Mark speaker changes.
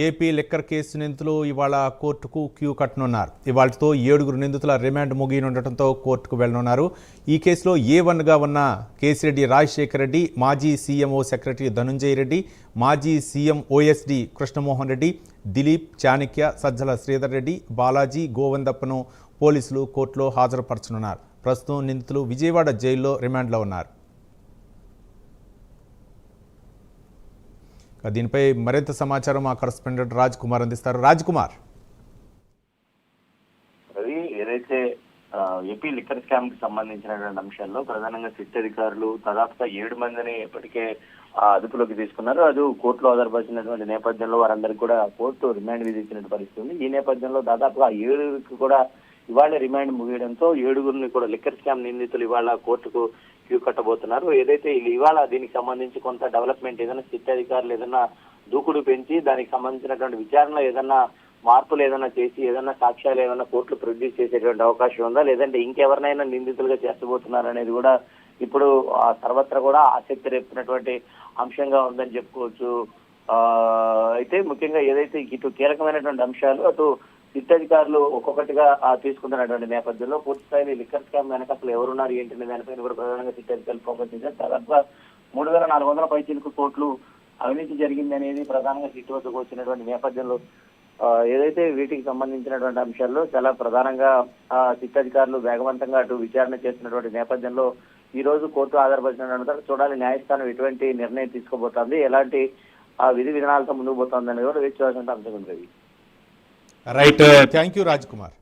Speaker 1: AP liquor case నిందితులు ఇవాళ కోర్టుకు క్యూ కట్టనున్నారు. ఇవాళతో 7 నిందితుల రిమాండ్ ముగియనుండటంతో కోర్టుకు వెళ్లనున్నారు. ఈ కేసులో A1గా ఉన్న కేసిరెడ్డి రాజశేఖర్ రెడ్డి, మాజీ సీఎంఓ సెక్రటరీ ధనుంజయ రెడ్డి, మాజీ సీఎం OSD కృష్ణమోహన్ రెడ్డి, దిలీప్, చాణక్య, సజ్జల శ్రీధర్ రెడ్డి, బాలాజీ, గోవిందప్పను పోలీసులు కోర్టులో హాజరుపరచనున్నారు. ప్రస్తుతం నిందితులు విజయవాడ జైల్లో రిమాండ్లో ఉన్నారు. దీనిపై మరింత సమాచారం మా కరెస్పాండెంట్ రాజ్ కుమార్ అందిస్తారు. రాజ్ కుమార్,
Speaker 2: ఏదైతే ఏపీ లిక్కర్ స్కామ్ కి సంబంధించినటువంటి అంశాల్లో ప్రధానంగా సిట్ అధికారులు దాదాపుగా 7 మందిని ఇప్పటికే అదుపులోకి తీసుకున్నారు. అది కోర్టులో ఆధారపరిచినటువంటి నేపథ్యంలో వారందరికీ కూడా కోర్టు రిమాండ్ విధించినట్టు పరిస్థితి ఉంది. ఈ నేపథ్యంలో దాదాపుగా 7కి కూడా ఇవాళ రిమాండ్ ముగియడంతో 7 కూడా లిక్కర్ స్కామ్ నిందితులు ఇవాళ కోర్టుకు క్యూ కట్టబోతున్నారు. ఏదైతే ఇవాళ దీనికి సంబంధించి కొంత డెవలప్మెంట్ ఏదైనా సిట్ అధికారులు ఏదైనా దూకుడు పెంచి దానికి సంబంధించినటువంటి విచారణలో ఏదైనా మార్పులు ఏదైనా చేసి ఏదైనా సాక్ష్యాలు ఏదైనా కోర్టులు ప్రొడ్యూస్ చేసేటువంటి అవకాశం ఉందా, లేదంటే ఇంకెవరినైనా నిందితులుగా చేర్చబోతున్నారు అనేది కూడా ఇప్పుడు సర్వత్రా కూడా ఆసక్తి రేపుతున్నటువంటి అంశంగా ఉందని చెప్పుకోవచ్చు. అయితే ముఖ్యంగా ఏదైతే ఇటు కీలకమైనటువంటి అంశాలు అటు సిట్ అధికారులు ఒక్కొక్కటిగా తీసుకుంటున్నటువంటి నేపథ్యంలో పూర్తి స్థాయిలో లిక్కర్ స్కామ్ వెనక అసలు ఎవరున్నారు ఏంటనే దానిపైన కూడా ప్రధానంగా సిట్ అధికారులు ఫోకస్ చేశారు. దాదాపుగా 3400 పైచీలకు కోట్లు అవినీతి జరిగింది అనేది ప్రధానంగా సిట్ వద్దకు వచ్చినటువంటి నేపథ్యంలో ఏదైతే వీటికి సంబంధించినటువంటి అంశాల్లో చాలా ప్రధానంగా సిట్ అధికారులు వేగవంతంగా అటు విచారణ చేస్తున్నటువంటి నేపథ్యంలో ఈ రోజు కోర్టు ఆధారపరిచినటువంటి చూడాలి న్యాయస్థానం ఎటువంటి నిర్ణయం తీసుకోబోతోంది, ఎలాంటి విధి విధానాలతో ముందుకు పోతుంది అనేది కూడా వేచి చూడాల్సిన అంశం ఉంది.
Speaker 1: Right, thank you Raj Kumar.